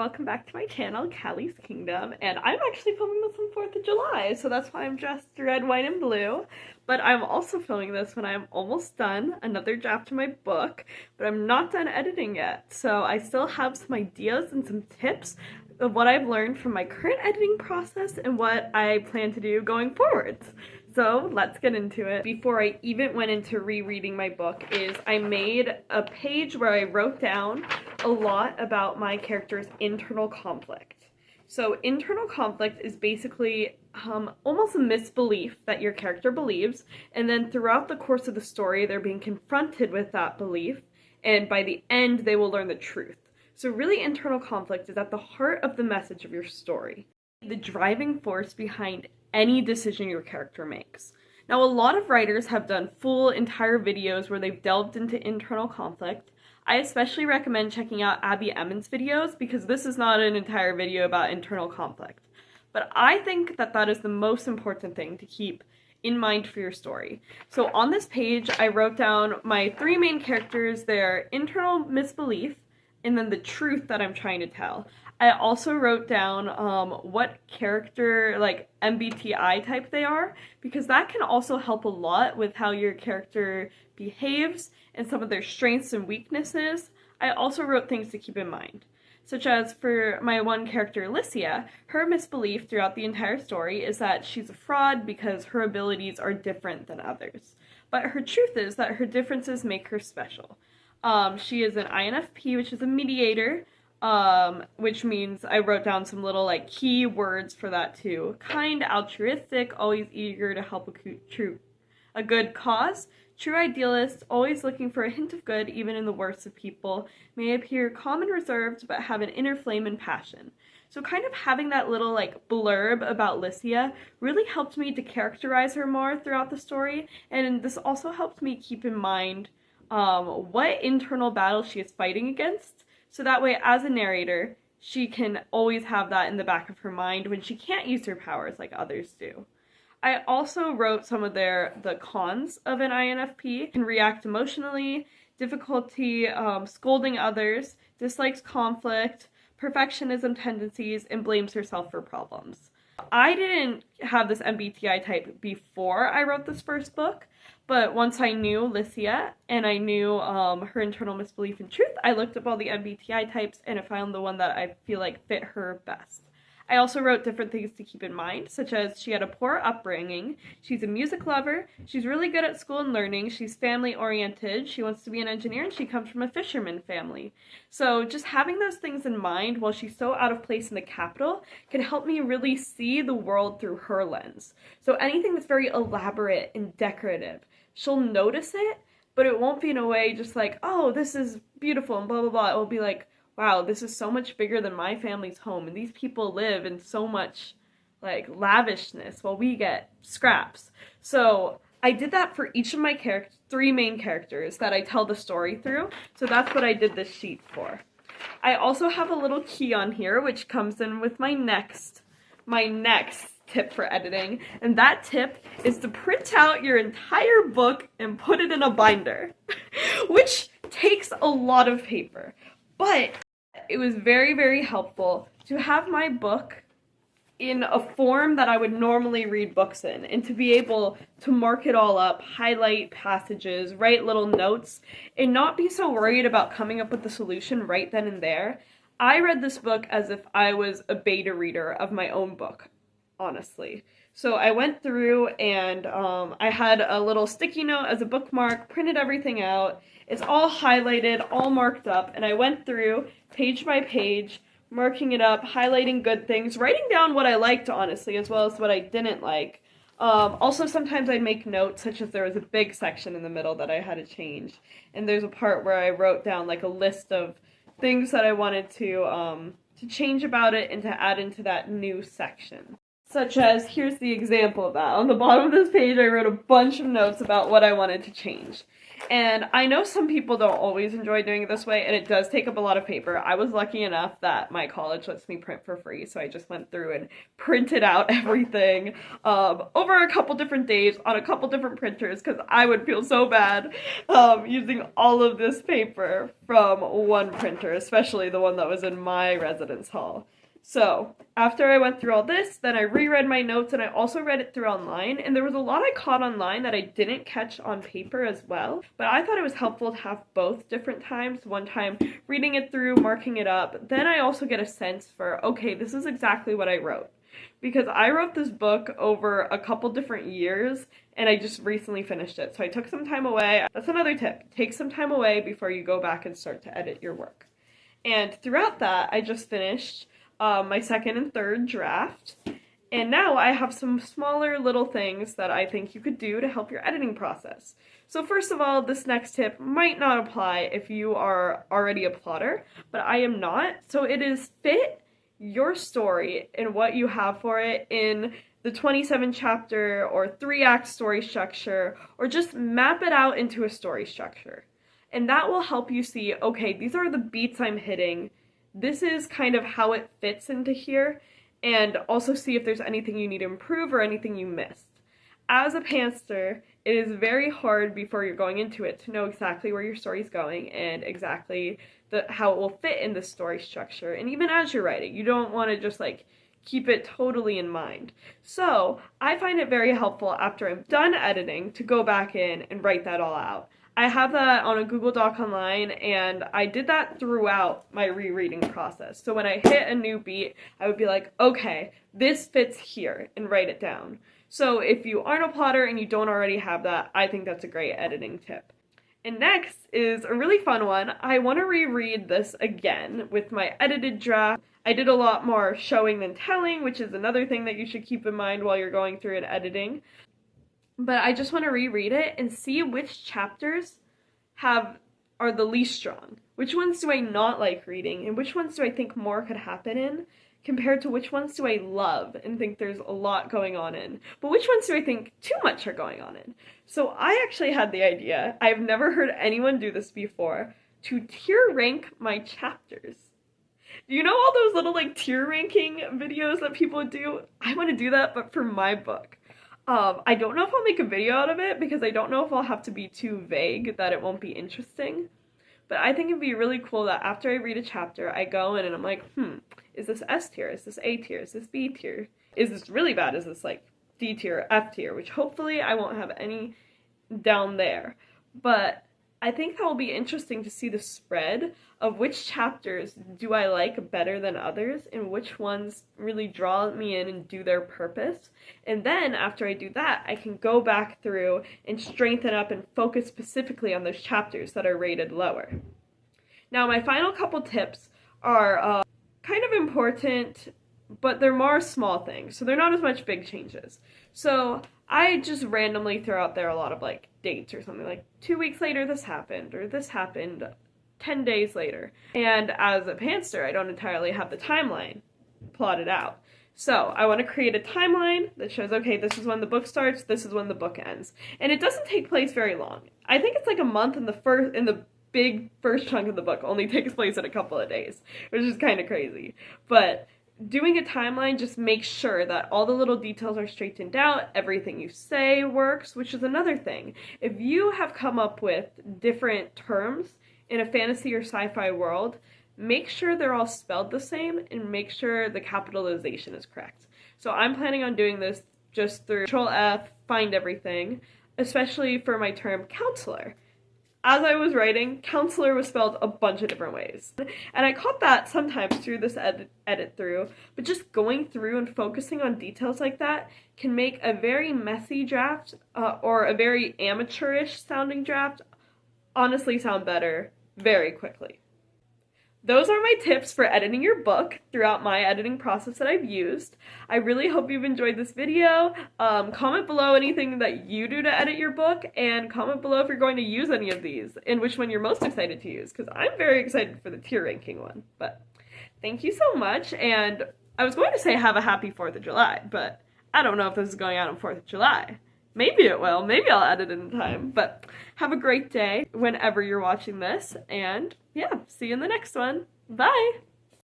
welcome back to my channel, Callie's Kingdom, and I'm actually filming this on 4th of July, so that's why I'm dressed red, white, and blue, but I'm also filming this when I'm almost done another draft of my book, but I'm not done editing yet, so I still have some ideas and some tips of what I've learned from my current editing process and what I plan to do going forwards. So let's get into it. Before I even went into rereading my book I made a page where I wrote down a lot about my character's internal conflict. So internal conflict is basically almost a misbelief that your character believes, and then throughout the course of the story they're being confronted with that belief, and by the end they will learn the truth. So really, internal conflict is at the heart of the message of your story, the driving force behind any decision your character makes. Now, a lot of writers have done full entire videos where they've delved into internal conflict. I especially recommend checking out Abby Emmons' videos because this is not an entire video about internal conflict. But I think that that is the most important thing to keep in mind for your story. So on this page, I wrote down my three main characters, their internal misbelief, and then the truth that I'm trying to tell. I also wrote down what character, like MBTI type they are, because that can also help a lot with how your character behaves and some of their strengths and weaknesses. I also wrote things to keep in mind, such as for my one character, Alicia, her misbelief throughout the entire story is that she's a fraud because her abilities are different than others. But her truth is that her differences make her special. She is an INFP, which is a mediator, which means I wrote down some little key words for that too. Kind, altruistic, always eager to help a good cause. True idealist, always looking for a hint of good even in the worst of people. May appear calm and reserved, but have an inner flame and passion. So kind of having that little blurb about Alicia really helped me to characterize her more throughout the story, and this also helped me keep in mind what internal battle she is fighting against, so that way as a narrator she can always have that in the back of her mind when she can't use her powers like others do. I also wrote some of the cons of an INFP: can react emotionally, difficulty scolding others, dislikes conflict, perfectionism tendencies, and blames herself for problems. I didn't have this MBTI type before I wrote this first book, but once I knew Alicia and I knew her internal misbelief and truth, I looked up all the MBTI types and I found the one that I feel like fit her best. I also wrote different things to keep in mind, such as she had a poor upbringing, she's a music lover, she's really good at school and learning, she's family oriented, she wants to be an engineer, and she comes from a fisherman family. So just having those things in mind while she's so out of place in the capital can help me really see the world through her lens. So anything that's very elaborate and decorative, she'll notice it, but it won't be in a way just like, oh, this is beautiful and blah blah blah. It will be like, wow, this is so much bigger than my family's home, and these people live in so much lavishness while we get scraps. So I did that for each of my three main characters that I tell the story through, so that's what I did this sheet for. I also have a little key on here which comes in with my next tip for editing, and that tip is to print out your entire book and put it in a binder, which takes a lot of paper. But it was very, very helpful to have my book in a form that I would normally read books in, and to be able to mark it all up, highlight passages, write little notes, and not be so worried about coming up with the solution right then and there. I read this book as if I was a beta reader of my own book, honestly. So I went through and I had a little sticky note as a bookmark, printed everything out. It's all highlighted, all marked up, and I went through page by page, marking it up, highlighting good things, writing down what I liked, honestly, as well as what I didn't like. Also, sometimes I'd make notes, such as there was a big section in the middle that I had to change, and there's a part where I wrote down a list of things that I wanted to change about it and to add into that new section. Such as, here's the example of that. On the bottom of this page, I wrote a bunch of notes about what I wanted to change. And I know some people don't always enjoy doing it this way, and it does take up a lot of paper. I was lucky enough that my college lets me print for free, so I just went through and printed out everything over a couple different days on a couple different printers, because I would feel so bad using all of this paper from one printer, especially the one that was in my residence hall. So, after I went through all this, then I reread my notes and I also read it through online, and there was a lot I caught online that I didn't catch on paper as well, but I thought it was helpful to have both different times. One time reading it through, marking it up, then I also get a sense for, okay, this is exactly what I wrote. Because I wrote this book over a couple different years, and I just recently finished it, so I took some time away. That's another tip. Take some time away before you go back and start to edit your work. And throughout that, I just finished my second and third draft, and now I have some smaller little things that I think you could do to help your editing process. So first of all, this next tip might not apply if you are already a plotter, but I am not, so it is fit your story and what you have for it in the 27 chapter or 3-act story structure, or just map it out into a story structure. And that will help you see, okay, these are the beats I'm hitting, this is kind of how it fits into here, and also see if there's anything you need to improve or anything you missed. As a pantser, it is very hard before you're going into it to know exactly where your story's going and exactly how it will fit in the story structure. And even as you're writing, you don't want to just like keep it totally in mind. So I find it very helpful after I'm done editing to go back in and write that all out. I have that on a Google Doc online, and I did that throughout my rereading process. So when I hit a new beat, I would be like, okay, this fits here, and write it down. So if you aren't a plotter and you don't already have that, I think that's a great editing tip. And next is a really fun one. I want to reread this again with my edited draft. I did a lot more showing than telling, which is another thing that you should keep in mind while you're going through and editing. But I just want to reread it and see which chapters are the least strong. Which ones do I not like reading, and which ones do I think more could happen in, compared to which ones do I love and think there's a lot going on in, but which ones do I think too much are going on in. So I actually had the idea, I've never heard anyone do this before, to tier rank my chapters. Do you know all those little like tier ranking videos that people do? I want to do that, but for my book. I don't know if I'll make a video out of it because I don't know if I'll have to be too vague that it won't be interesting. But I think it'd be really cool that after I read a chapter, I go in and I'm like, is this S tier? Is this A tier? Is this B tier? Is this really bad? Is this like D tier, F tier? Which hopefully I won't have any down there. But I think that will be interesting to see the spread of which chapters do I like better than others and which ones really draw me in and do their purpose. And then after I do that, I can go back through and strengthen up and focus specifically on those chapters that are rated lower. Now my final couple tips are kind of important, but they're more small things, so they're not as much big changes. So I just randomly throw out there a lot of like dates or something, like 2 weeks later this happened, or this happened 10 days later. And as a pantser, I don't entirely have the timeline plotted out. So I want to create a timeline that shows, okay, this is when the book starts, this is when the book ends. And it doesn't take place very long. I think it's like a month, in the big first chunk of the book only takes place in a couple of days, which is kind of crazy. But doing a timeline just makes sure that all the little details are straightened out, everything you say works, which is another thing. If you have come up with different terms in a fantasy or sci-fi world, make sure they're all spelled the same and make sure the capitalization is correct. So I'm planning on doing this just through Control F, find everything, especially for my term counselor. As I was writing, counselor was spelled a bunch of different ways. And I caught that sometimes through this edit through, but just going through and focusing on details like that can make a very messy draft or a very amateurish sounding draft honestly sound better very quickly. Those are my tips for editing your book throughout my editing process that I've used. I really hope you've enjoyed this video. Comment below anything that you do to edit your book, and comment below if you're going to use any of these and which one you're most excited to use, because I'm very excited for the tier ranking one. But thank you so much, and I was going to say have a happy 4th of July, but I don't know if this is going out on 4th of July. Maybe it will. Maybe I'll edit in time. But have a great day whenever you're watching this. And yeah, see you in the next one. Bye!